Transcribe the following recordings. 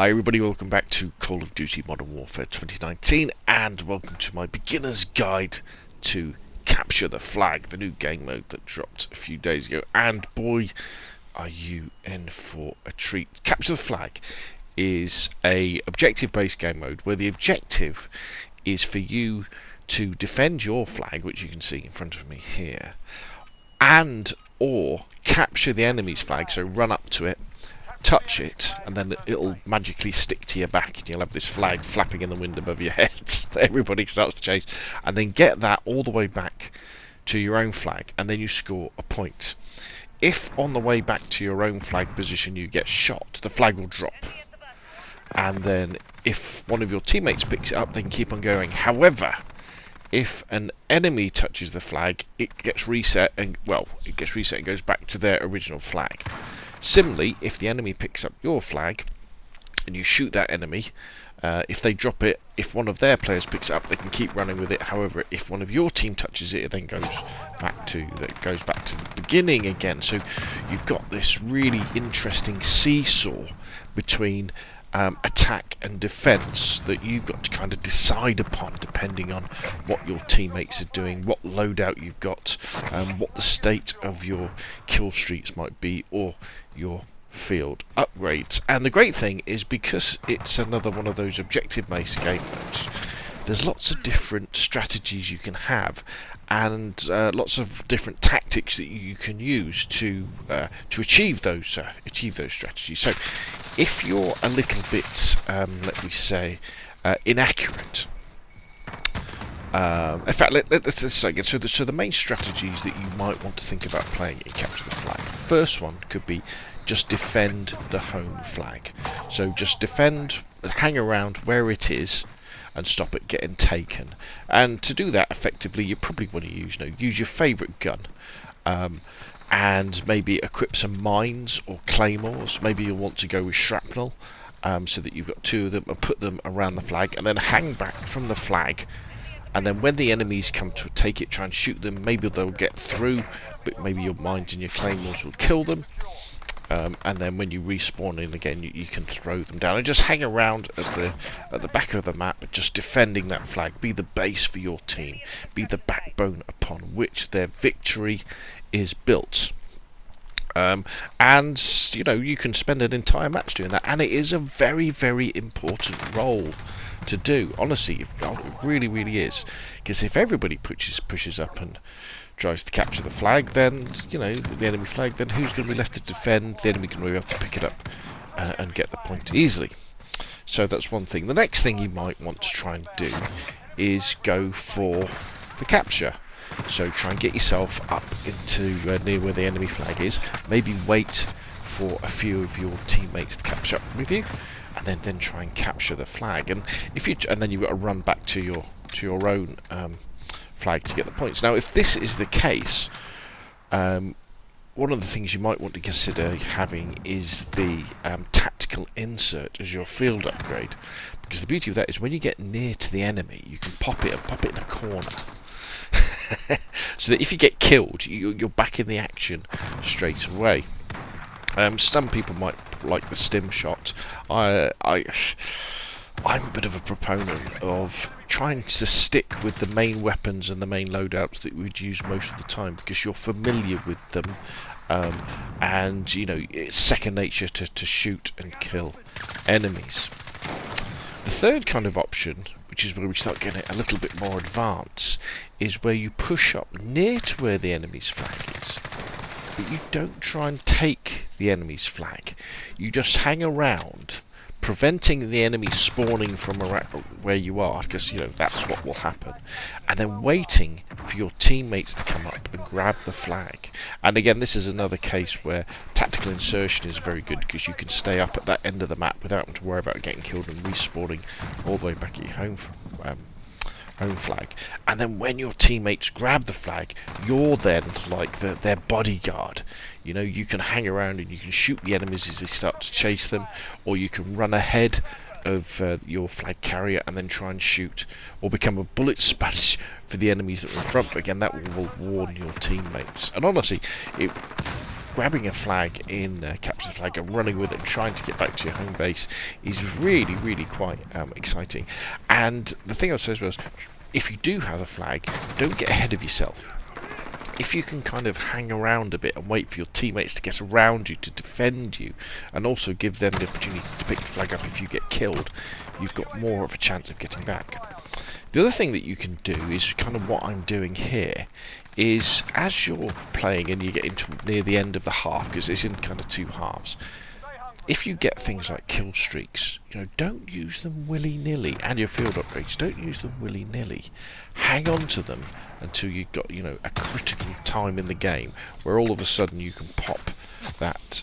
Hi everybody, welcome back to Call of Duty Modern Warfare 2019 and welcome to my beginner's guide to Capture the Flag, the new game mode that dropped a few days ago, and boy are you in for a treat. Capture the Flag is a objective based game mode where the objective is for you to defend your flag, which you can see in front of me here, and or capture the enemy's flag, so run up to it, touch it, and then it'll magically stick to your back and you'll have this flag flapping in the wind above your head that everybody starts to chase, and then get that all the way back to your own flag, and then you score a point. If on the way back to your own flag position you get shot, the flag will drop, and then if one of your teammates picks it up they can keep on going. However, if an enemy touches the flag, it gets reset and goes back to their original flag. Similarly, if the enemy picks up your flag and you shoot that enemy, if they drop it, if one of their players picks it up, they can keep running with it. However, if one of your team touches it, it then goes back to the beginning again. So you've got this really interesting seesaw between attack and defence that you've got to kind of decide upon depending on what your teammates are doing, what loadout you've got, what the state of your kill streaks might be, or your field upgrades. And the great thing is, because it's another one of those objective based game modes, there's lots of different strategies you can have, and lots of different tactics that you can use to achieve those strategies. So if you're a little bit, let me say, inaccurate, in fact, let's say again. So the main strategies that you might want to think about playing in Capture the Flag. The first one could be just defend the home flag. So just defend, hang around where it is, and stop it getting taken. And to do that effectively, you probably want to use your favourite gun, and maybe equip some mines or claymores. Maybe you'll want to go with shrapnel, so that you've got two of them, and put them around the flag, and then hang back from the flag. And then when the enemies come to take it, try and shoot them. Maybe they'll get through, but maybe your mines and your claymores will kill them. And then when you respawn in again, you can throw them down and just hang around at the back of the map, just defending that flag. Be the base for your team, be the backbone upon which their victory is built. And you can spend an entire match doing that, and it is a very, very important role to do. Honestly, it really is, because if everybody pushes up and tries to capture the flag, then the enemy flag, then who's going to be left to defend? The enemy can be able to pick it up and get the point easily. So that's one thing. The next thing you might want to try and do is go for the capture. So try and get yourself up into near where the enemy flag is. Maybe wait for a few of your teammates to catch up with you, and then try and capture the flag. And then you've got to run back to your own flag to get the points. Now, if this is the case, one of the things you might want to consider having is the tactical insert as your field upgrade, because the beauty of that is when you get near to the enemy, you can pop it in a corner. So that if you get killed, you're back in the action straight away. Some people might like the stim shot. I'm a bit of a proponent of trying to stick with the main weapons and the main loadouts that we'd use most of the time, because you're familiar with them, and it's second nature to shoot and kill enemies. The third kind of option, which is where we start getting a little bit more advanced, is where you push up near to where the enemy's flag is, but you don't try and take the enemy's flag. You just hang around, preventing the enemy spawning from around where you are, because that's what will happen, and then waiting for your teammates to come up and grab the flag. And again, this is another case where tactical insertion is very good, because you can stay up at that end of the map without having to worry about getting killed and respawning all the way back at your home flag. And then when your teammates grab the flag, you're then like their bodyguard. You can hang around and you can shoot the enemies as they start to chase them, or you can run ahead of your flag carrier and then try and shoot, or become a bullet sponge for the enemies that are in front. But again, that will warn your teammates. And honestly, grabbing a flag in Capture the Flag and running with it and trying to get back to your home base is really, really quite exciting. And the thing I would say was, if you do have a flag, don't get ahead of yourself. If you can kind of hang around a bit and wait for your teammates to get around you to defend you, and also give them the opportunity to pick the flag up if you get killed, you've got more of a chance of getting back. The other thing that you can do is kind of what I'm doing here, is as you're playing and you get into near the end of the half, because it's in kind of two halves, if you get things like kill streaks, don't use them willy-nilly, and your field upgrades, don't use them willy-nilly. Hang on to them until you've got, a critical time in the game where all of a sudden you can pop that,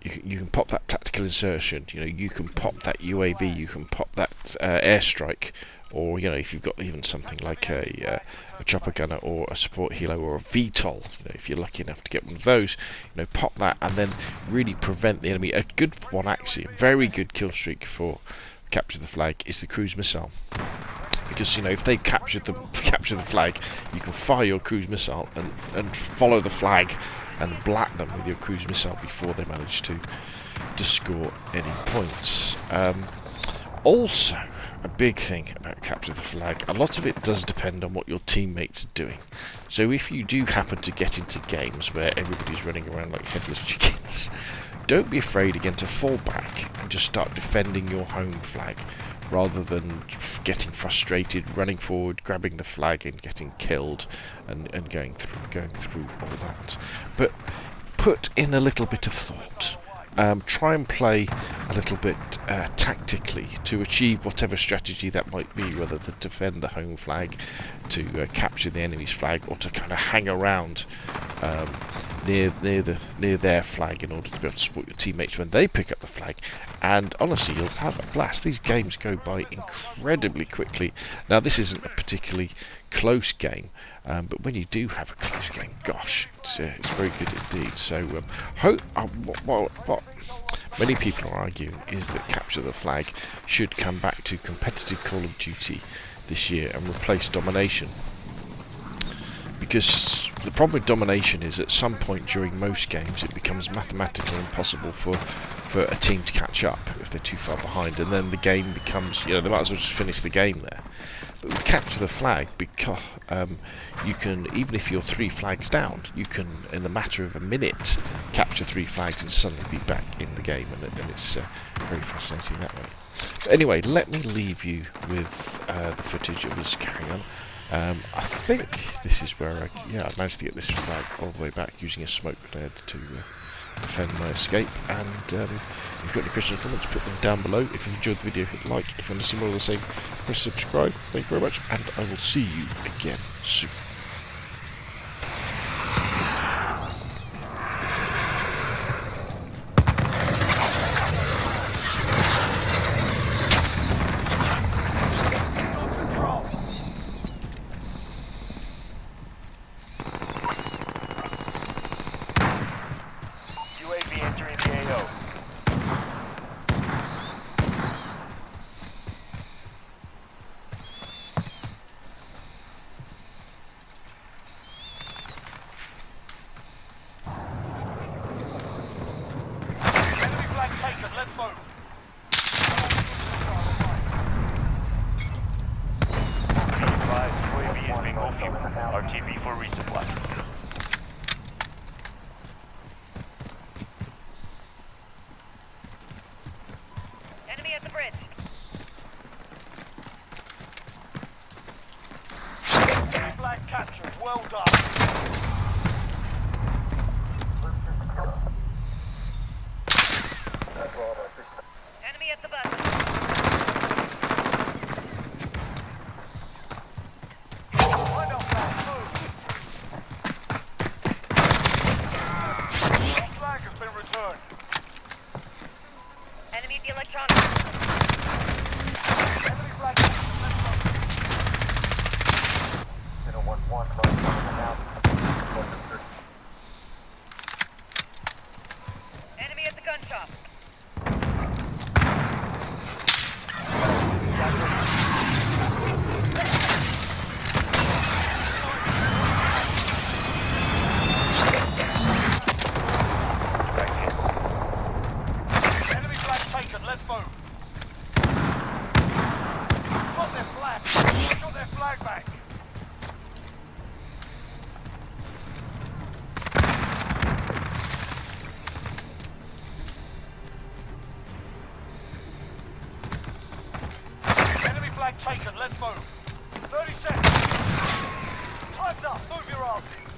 you can pop that tactical insertion, you can pop that UAV, you can pop that airstrike, or if you've got even something like a chopper gunner or a support helo or a VTOL, if you're lucky enough to get one of those, pop that and then really prevent the enemy. A good one, actually, a very good kill streak for Capture the Flag is the cruise missile, because if they capture the flag, you can fire your cruise missile and follow the flag and blat them with your cruise missile before they manage to score any points. Also, a big thing about Capture the Flag, a lot of it does depend on what your teammates are doing. So if you do happen to get into games where everybody's running around like headless chickens, don't be afraid again to fall back and just start defending your home flag, rather than getting frustrated, running forward, grabbing the flag and getting killed and going through all that. But put in a little bit of thought. Try and play a little bit tactically to achieve whatever strategy that might be, whether to defend the home flag, to capture the enemy's flag, or to kind of hang around near their flag in order to be able to support your teammates when they pick up the flag. And honestly, you'll have a blast. These games go by incredibly quickly. Now, this isn't a particularly close game, but when you do have a close game, gosh, it's very good indeed. So what many people are arguing is that Capture the Flag should come back to competitive Call of Duty this year and replace Domination, because the problem with Domination is at some point during most games it becomes mathematically impossible for a team to catch up if they're too far behind, and then the game becomes, they might as well just finish the game there. But with Capture the Flag, because you can, even if you're 3 flags down, you can, in the matter of a minute, capture 3 flags and suddenly be back in the game, and it's very fascinating that way. But anyway, let me leave you with the footage of us carrying on. I think this is where I managed to get this flag all the way back using a smoke grenade to defend my escape. And if you've got any questions or comments, put them down below. If you've enjoyed the video, hit like. If you want to see more of the same, press subscribe. Thank you very much, and I will see you again soon. UAV entering the AO. Enemy flag taken, let's move. Be advised, UAV is being overfueled. RTB for resupply. Enemy at the bridge. Enemy flag captured, well done. Enemy at the bus. Find our flag, move. Our flag has been returned. Enemy at the electronics. Enemy flag captured, let's move. 011, close now. Enemy at the gun shop. move. Shot their flag. Shot their flag back. Enemy flag taken. Let's move. 30 seconds. Time's up. Move your asses.